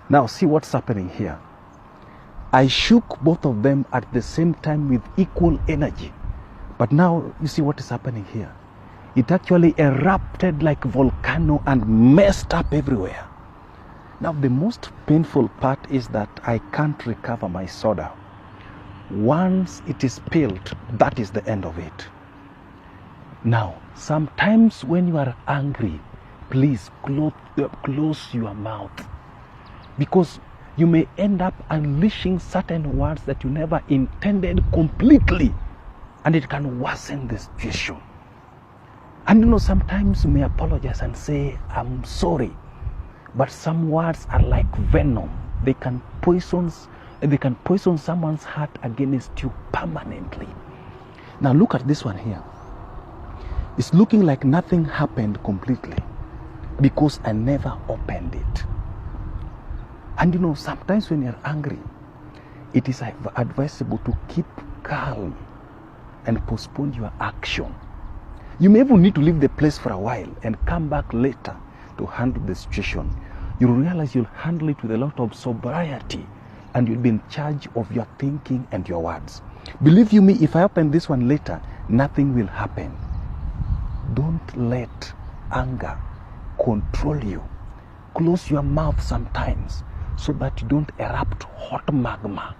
Now see what's happening here. I shook both of them at the same time with equal energy. But now you see what is happening here. It actually erupted like a volcano and messed up everywhere. Now the most painful part is that I can't recover my soda. Once it is spilled, that is the end of it. Now, sometimes when you are angry, please close your mouth, because you may end up unleashing certain words that you never intended completely, and it can worsen the situation. And you know, sometimes you may apologize and say, I'm sorry, but some words are like venom. They can poison someone's heart against you permanently. Now look at this one here. It's looking like nothing happened completely because I never opened it. And you know, sometimes when you're angry, it is advisable to keep calm and postpone your action. You may even need to leave the place for a while and come back later to handle the situation. You'll realize you'll handle it with a lot of sobriety, and you'll be in charge of your thinking and your words. Believe you me, if I open this one later, nothing will happen. Don't let anger control you. Close your mouth sometimes so that you don't erupt hot magma.